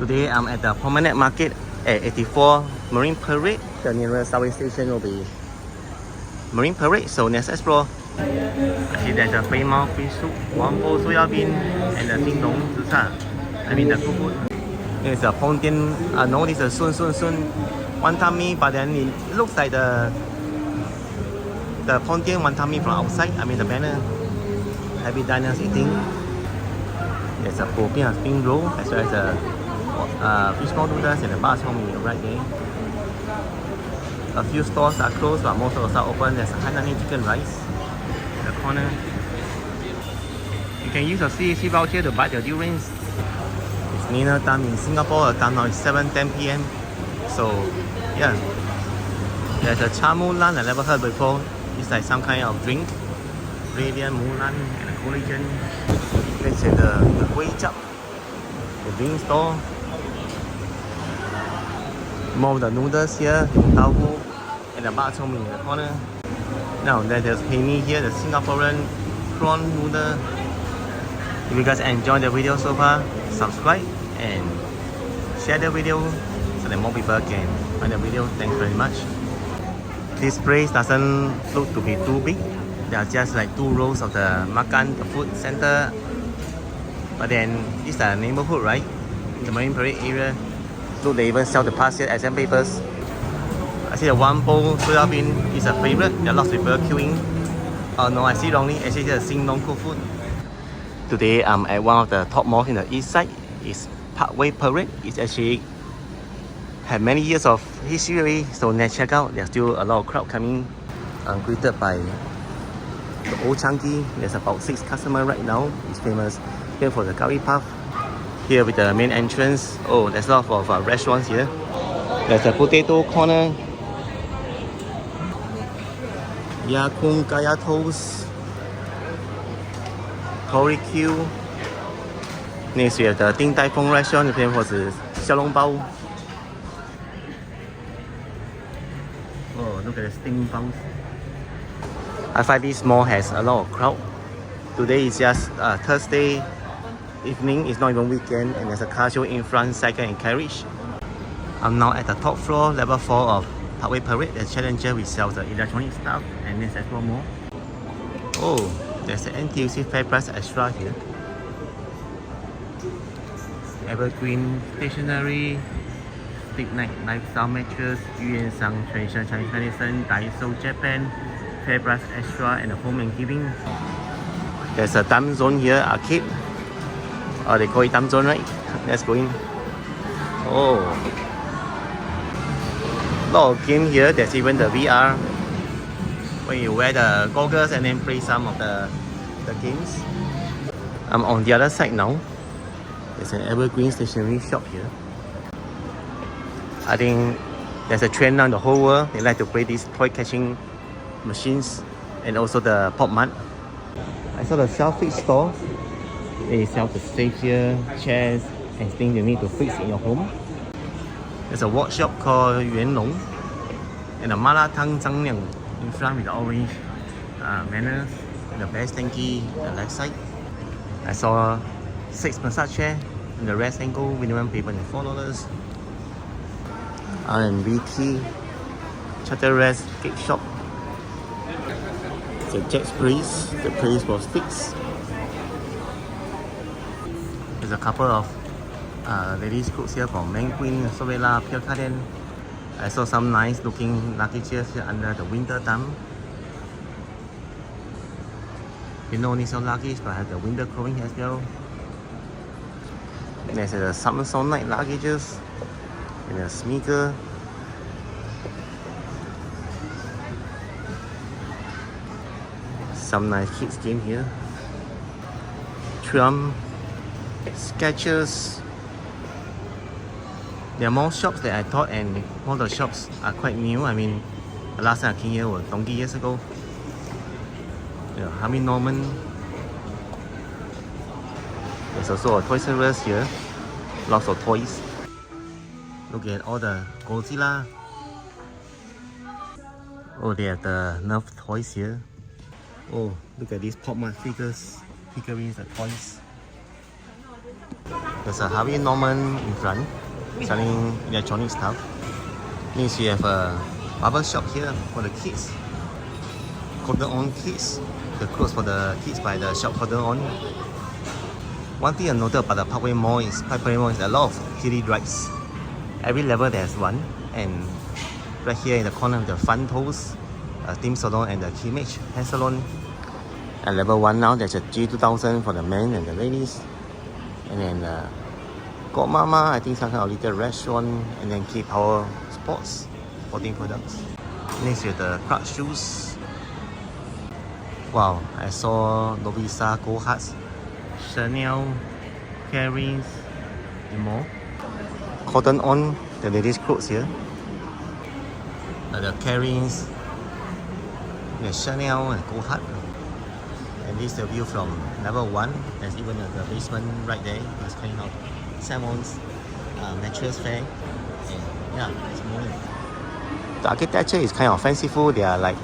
Today I'm at the Promenade Market at 84 Marine Parade. The nearest subway station will be Marine Parade, so let's explore. I see there's a 肥猫 fish soup, wampo soya bean, and the Ding-dong zi cha. I mean the cooked food. There's a Pongdian, no, this is Sun Wanton Mee, but then it looks like the Pongdian Wanton Mee from outside. I mean the banner. Happy diners eating. There's a popiah spring roll as well as a fish ball noodles and a bak chor mee right there. A few stores are closed, but most of those are open. There's a Hainanese chicken rice in the corner. You can use your CAC voucher to buy the durians. It's dinner time in Singapore. The time now is 7:10 p.m. So, yeah. There's a cha mulan I never heard before. It's like some kind of drink. Radiant mulan and a collagen. You can see the kway chap, the drink store. More of the noodles here, tau hu, and the bak chor mee in the corner. Now there's hae mee here, the Singaporean prawn noodle. If you guys enjoyed the video so far, subscribe and share the video so that more people can find the video. Thanks very much. This place doesn't look to be too big. There are just like 2 rows of the makan, the food center. But then it's a neighborhood, right? In the Marine Parade area. Look, they even sell the past year exam papers. I see the wampo soya bean is a favorite. There are lots of people queuing. Oh no, I see wrongly. Actually, it's a Ding-dong cooked food. Today I'm at one of the top malls in the east side. It's Parkway Parade. It's actually had many years of history. So let's check out. There's still a lot of crowd coming. I'm greeted by the Old Changi. There's about 6 customers right now. It's famous here for the curry puff. Here with the main entrance. Oh, there's a lot of restaurants here. There's a potato corner. Ya Kun Kaya Toast. Tori Q. Next we have the Ding Tai Fung restaurant, famous for the xiao long bao. Oh, look at the steamed buns. I find this mall has a lot of crowd. Today is just Thursday evening, it's not even weekend, and there's a car show in front, cycle and carriage. I'm now at the top floor, level 4 of Parkway Parade. There's Challenger which sells the electronic stuff, and let's explore more. Oh, there's an NTUC Fair Price Extra here. Evergreen stationery, stick neck lifestyle mattress, Yuan Sang traditional Chinese medicine, Daiso Japan, Fair Price Extra, and the home and giving. There's a time zone here, arcade. Oh, they call it time zone, right? Let's go in. Oh, a lot of games here. There's even the VR, where you wear the goggles and then play some of the games. I'm on the other side now. There's an Evergreen stationery shop here. I think there's a trend now in the whole world. They like to play these toy catching machines and also the pop mart. I saw the shellfish store. They sell the stage here, chairs, and things you need to fix in your home. There's a workshop called Yuan Long, and a Mala Tang Zhang Liang in front with the orange banners, and the best tanky the left side. I saw 6 massage chair in the rest angle, minimum payment is $4. R&BT, Chatterrest cake shop. It's a Jack's Place, the place was fixed. There's a couple of ladies clothes here from Manquin, Sorella, Pierre Cardin. I saw some nice looking luggages here under the winter time. You don't only sell luggage, but I have the winter clothing as well. And there's a Samsung night luggages and a sneaker. Some nice kids game here. Triumph, Skechers. There are more shops that I thought, and all the shops are quite new. I mean, the last time I came here was donkey years ago. Yeah, Harvey Norman. There's also a Toys R Us here. Lots of toys. Look at all the Godzilla. Oh, they have the Nerf toys here. Oh, look at these Pop Mart figurines, the toys. There's a Harvey Norman in front, selling electronic stuff. Next we have a barber shop here for the kids. Cotton On Kids. The clothes for the kids by the shop Cotton On. One thing I noted about the Parkway Mall is a lot of kiddie rides. Every level there's one, and right here in the corner of the Fun Toast, Team Salon and the Kimage Hair Salon. At level 1 now, there's a G2000 for the men and the ladies. And then Got Mama, I think some kind of little restaurant. And then K-Power Sports, 14 products. Next we have the Clark shoes. Wow, I saw Lovisa Gold Hearts, Chanel, Careens, and more. Cotton On, the ladies' clothes here. The Careens, the Chanel and Gold Heart. And this is the view from level 1. There's even the basement right there. It's kind of Salmon's mattress fair. And yeah, it's moving. The architecture is kind of fanciful. There are like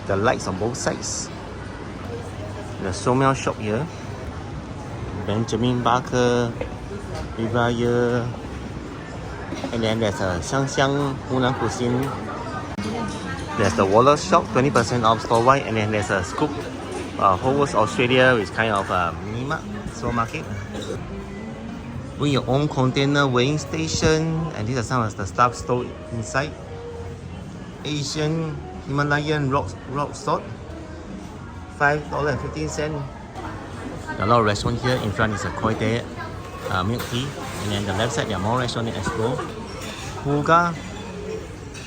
the lights on both sides. The Somel shop here. Benjamin Barker, Rivaya. And then there's a Xiangxiang Hunan Cuisine. There's the Wallace shop, 20% off store-wide. And then there's a Scoop Whole World Australia, which kind of a mini supermarket. Bring your own container weighing station, and these are some of the stuff stored inside. Asian Himalayan rock salt, $5.15. A lot of restaurants here. In front is a Koi Te milk tea, and then the left side there are more restaurants to explore. Huga,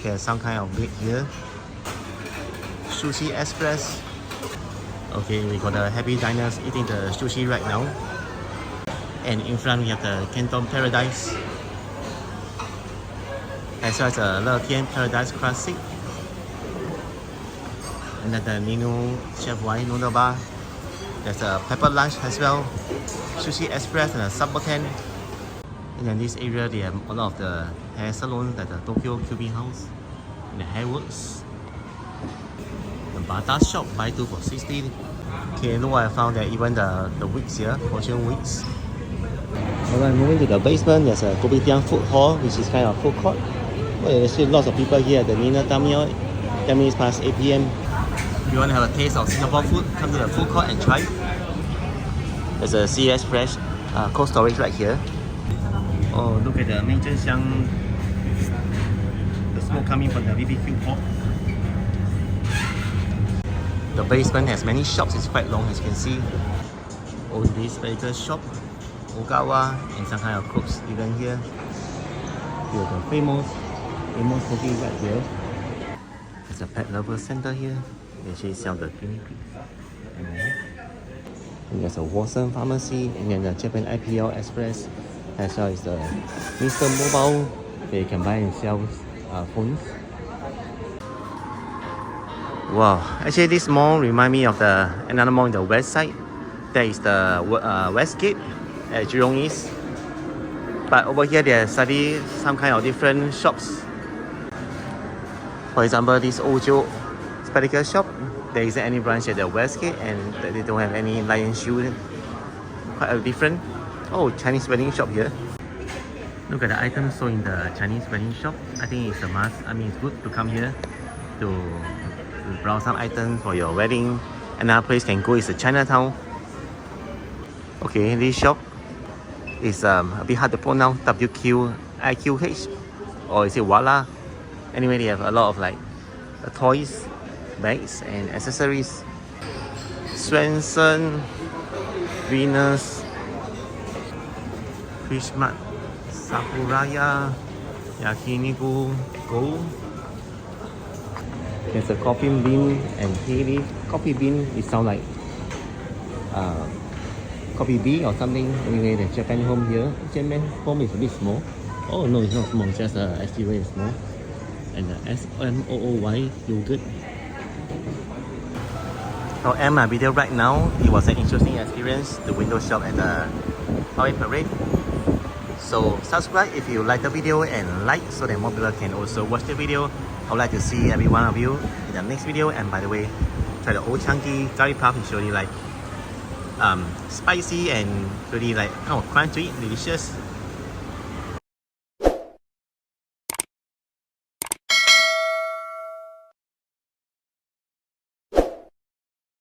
there's some kind of bread here. Sushi Express. Okay, we got the happy diners eating the sushi right now. And in front we have the Canton Paradise, as well as the Le Tien Paradise Classic. And then the Nino Chef Wai Noodle Bar. There's a Pepper Lunch as well, Sushi Express and a Subboten. And then this area they have a lot of the hair salons like the Tokyo QB House and the Hairworks. The Bata shop, buy 2 for 60. Okay, look what I found that even the wigs here, Fortune wigs. Alright, moving to the basement, there's a Kopitiam food hall, which is kind of food court. Well, there's still lots of people here at the Nina Tamio, 10 minutes past 8 p.m. If you want to have a taste of Singapore food, come to the food court and try. There's a CS Fresh cold storage right here. Oh, look at the Mingzhen Xiang, the smoke coming from the BBQ pot. The basement has many shops, it's quite long as you can see. Oh, this vehicle shop, Ogawa, and some kind of clothes even here. Here's the famous cookie right here. There's a pet lover center here. They actually sell the guinea pigs. And there's a Watson Pharmacy, and then the Japan IPL Express, as well as the Mr. Mobile, where you can buy and sell phones. Wow, actually this mall reminds me of another mall in the west side. There is the Westgate at Jurong East. But over here they are study some kind of different shops. For example, this Ojo spectacle shop, there isn't any branch at the Westgate, and they don't have any lion shoe. Quite different. Oh, Chinese wedding shop here. Look at the items sold in the Chinese wedding shop. I think it's a must. I mean, it's good to come here to browse some items for your wedding. Another place can go is the Chinatown. Okay, this shop is a bit hard to pronounce. WQIQH, or is it Wala? Anyway, they have a lot of like toys, bags and accessories. Swenson, Venus, Fishmart, Sakuraya, Yakiniku, Go. There's a coffee bean and tea leaf. Coffee bean, it sounds like coffee bee or something. Anyway, the Japan home here. Japan home is a bit small. Oh no, it's not small, just exterior is small. And the SMOOY yogurt. So end my video right now. It was an interesting experience, the window shop at the Parkway Parade. So subscribe if you like the video and like so that more people can also watch the video. I would like to see every one of you in the next video. And by the way, try the Old Chunky curry puff, it's really like spicy and really like kind of crunchy, delicious.